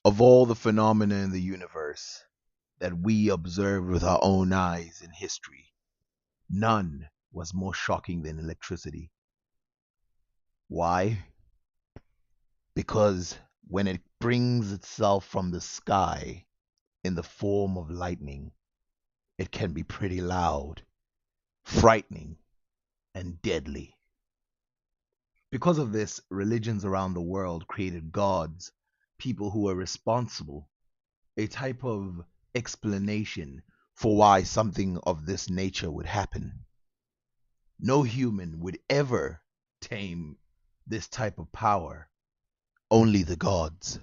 Of all the phenomena in the universe that we observed with our own eyes in history, none was more shocking than electricity. Why? Because when it brings itself from the sky in the form of lightning, it can be pretty loud, frightening, and deadly. Because of this, religions around the world created gods, people who were responsible, a type of explanation for why something of this nature would happen. No human would ever tame this type of power, only the gods.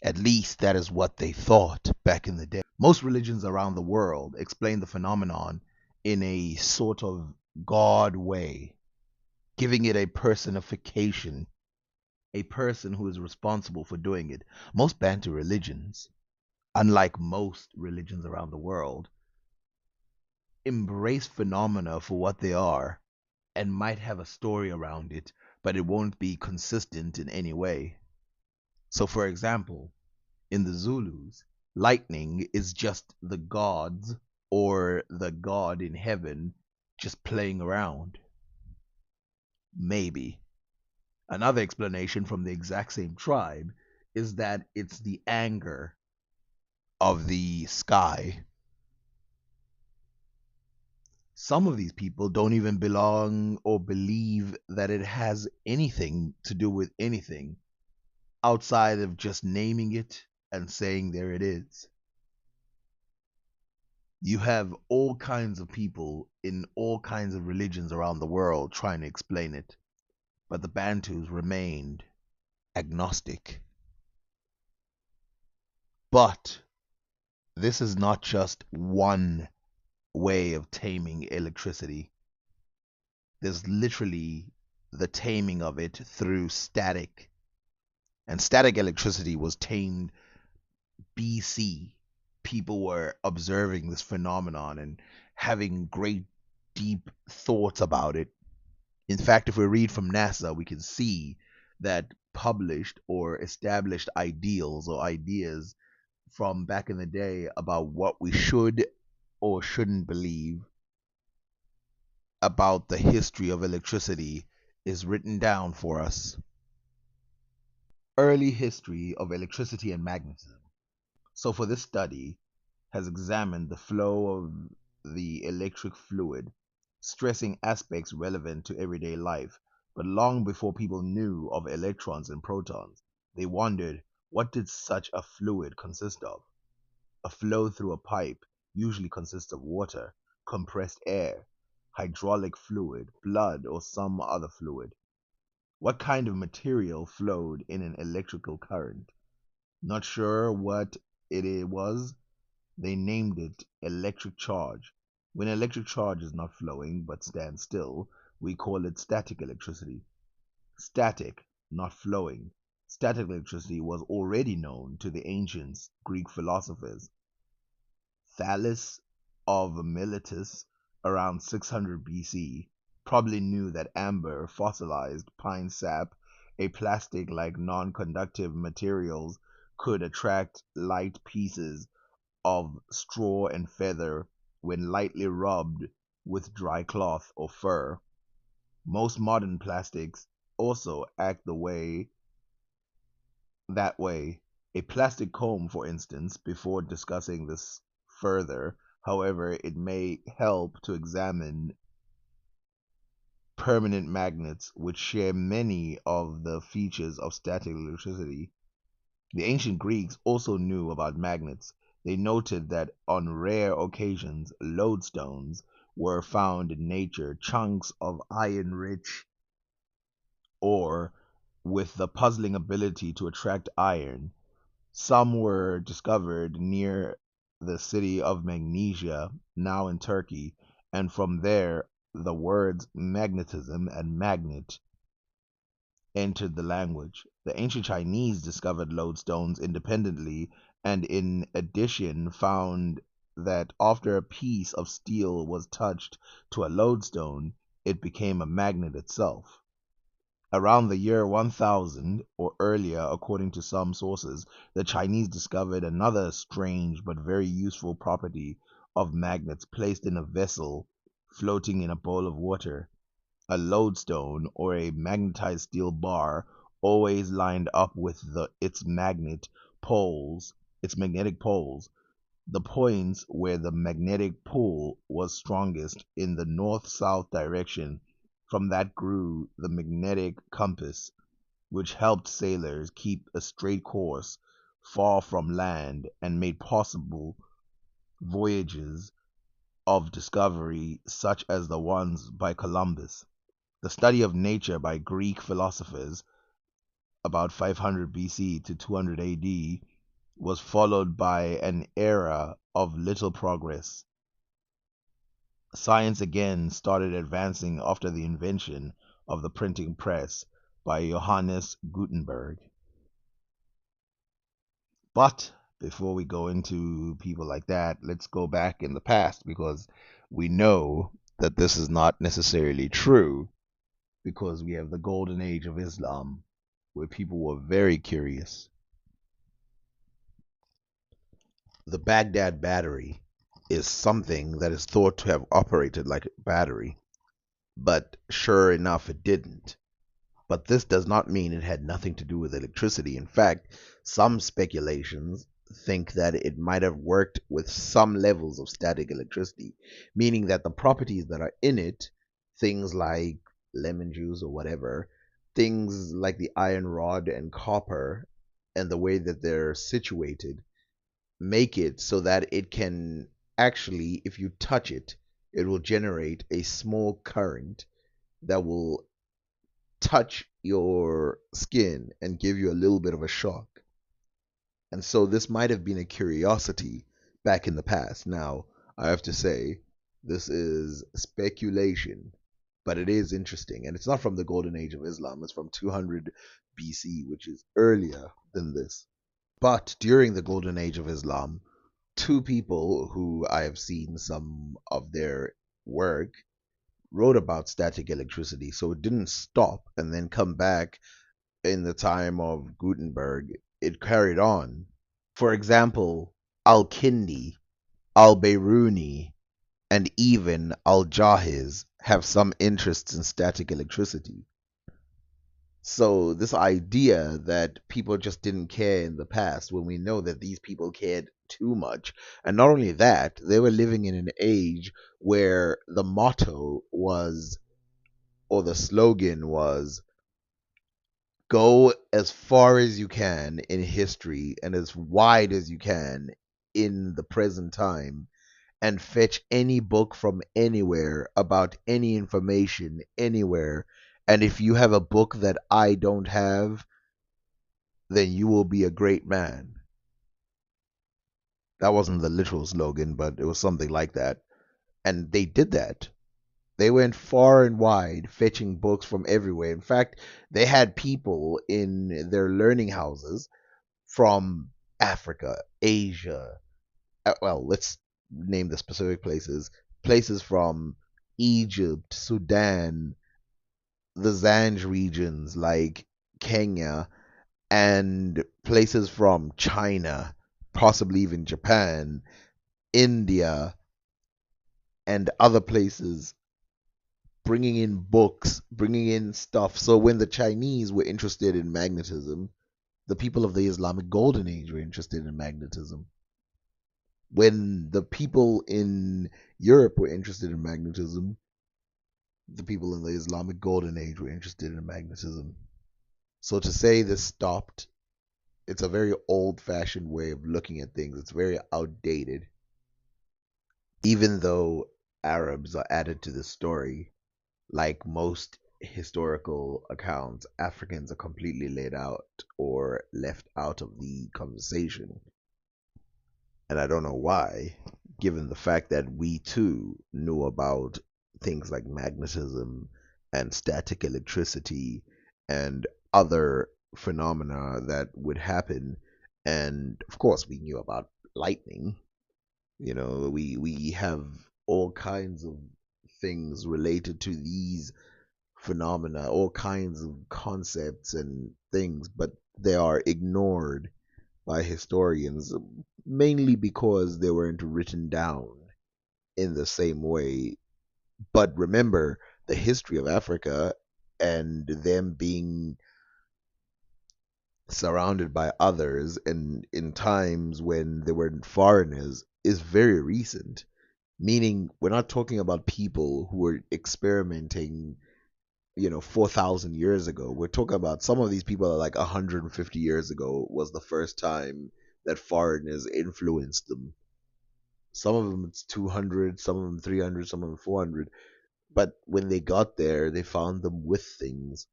At least that is what they thought back in the day. Most religions around the world explain the phenomenon in a sort of God way, giving it a personification, a person who is responsible for doing it. Most Bantu religions, unlike most religions around the world, embrace phenomena for what they are and might have a story around it, but it won't be consistent in any way. So, for example, in the Zulus, lightning is just the gods or the god in heaven just playing around. Maybe. Another explanation from the exact same tribe is that it's the anger of the sky. Some of these people don't even belong or believe that it has anything to do with anything outside of just naming it and saying there it is. You have all kinds of people in all kinds of religions around the world trying to explain it, but the Bantus remained agnostic. But this is not just one way of taming electricity. There's literally the taming of it through static. And static electricity was tamed BC. People were observing this phenomenon and having great deep thoughts about it. In fact, if we read from NASA, we can see that published or established ideals or ideas from back in the day about what we should or shouldn't believe about the history of electricity is written down for us. Early history of electricity and magnetism. So for this study has examined the flow of the electric fluid, stressing aspects relevant to everyday life. But long before people knew of electrons and protons, they wondered, what did such a fluid consist of? A flow through a pipe usually consists of water, compressed air, hydraulic fluid, blood, or some other fluid. What kind of material flowed in an electrical current? Not sure what it was, they named it electric charge. When electric charge is not flowing but stands still, we call it static electricity. Static, not flowing. Static electricity was already known to the ancient Greek philosophers. Thales of Miletus, around 600 BC, probably knew that amber, fossilized pine sap, a plastic like non conductive materials, could attract light pieces of straw and feather when lightly rubbed with dry cloth or fur. Most modern plastics also act that way. A plastic comb, for instance, before discussing this further, however, it may help to examine permanent magnets, which share many of the features of static electricity. The ancient Greeks also knew about magnets. They noted that on rare occasions, lodestones were found in nature, chunks of iron rich ore with the puzzling ability to attract iron. Some were discovered near the city of Magnesia, now in Turkey, and from there the words magnetism and magnet entered the language. The ancient Chinese discovered lodestones independently and in addition found that after a piece of steel was touched to a lodestone, it became a magnet itself. Around the year 1000 or earlier, according to some sources, the Chinese discovered another strange but very useful property of magnets placed in a vessel floating in a bowl of water. A lodestone, or a magnetized steel bar, always lined up with its magnetic poles, the points where the magnetic pull was strongest in the north-south direction. From that grew the magnetic compass, which helped sailors keep a straight course far from land and made possible voyages of discovery such as the ones by Columbus. The study of nature by Greek philosophers about 500 BC to 200 AD was followed by an era of little progress. Science again started advancing after the invention of the printing press by Johannes Gutenberg. But before we go into people like that, let's go back in the past, because we know that this is not necessarily true, because we have the golden age of Islam where people were very curious. The Baghdad battery is something that is thought to have operated like a battery, but sure enough, it didn't. But this does not mean it had nothing to do with electricity. In fact, some speculations think that it might have worked with some levels of static electricity, meaning that the properties that are in it, things like lemon juice or whatever, things like the iron rod and copper, and the way that they're situated, make it so that it can actually, if you touch it, it will generate a small current that will touch your skin and give you a little bit of a shock. And so this might have been a curiosity back in the past. Now, I have to say, this is speculation, but it is interesting. And it's not from the golden age of Islam, it's from 200 BC, which is earlier than this. But during the golden age of Islam, two people who I have seen some of their work wrote about static electricity. So it didn't stop and then come back in the time of Gutenberg. It carried on. For example, Al Kindi, Al Biruni, and even Al Jahiz have some interests in static electricity. So this idea that people just didn't care in the past, when we know that these people cared too much, and not only that, they were living in an age where the motto was, or the slogan was, go as far as you can in history and as wide as you can in the present time, and fetch any book from anywhere about any information anywhere. And if you have a book that I don't have, then you will be a great man. That wasn't the literal slogan, but it was something like that. And they did that. They went far and wide fetching books from everywhere. In fact, they had people in their learning houses from Africa, Asia. Well, let's name the specific places. Places from Egypt, Sudan, the Zanj regions like Kenya, and places from China, possibly even Japan, India, and other places, bringing in books, bringing in stuff. So when the Chinese were interested in magnetism, the people of the Islamic Golden Age were interested in magnetism. When the people in Europe were interested in magnetism, the people in the Islamic Golden Age were interested in magnetism. So to say this stopped, it's a very old fashioned way of looking at things. It's very outdated. Even though Arabs are added to the story, like most historical accounts, Africans are completely laid out or left out of the conversation. And I don't know why, given the fact that we too knew about things like magnetism and static electricity and other phenomena that would happen. And of course, we knew about lightning. We have all kinds of things related to these phenomena, all kinds of concepts and things, but they are ignored by historians, mainly because they weren't written down in the same way. But remember, the history of Africa and them being surrounded by others and in times when they weren't foreigners is very recent. Meaning, we're not talking about people who were experimenting, 4,000 years ago. We're talking about some of these people are like 150 years ago was the first time that foreigners influenced them. Some of them it's 200, some of them 300, some of them 400. But when they got there, they found them with things.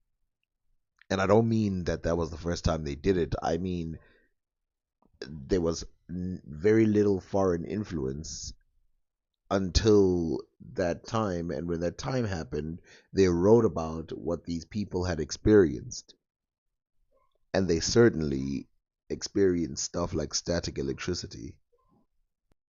And I don't mean that that was the first time they did it. I mean, there was very little foreign influence until that time. And when that time happened, they wrote about what these people had experienced. And they certainly experienced stuff like static electricity.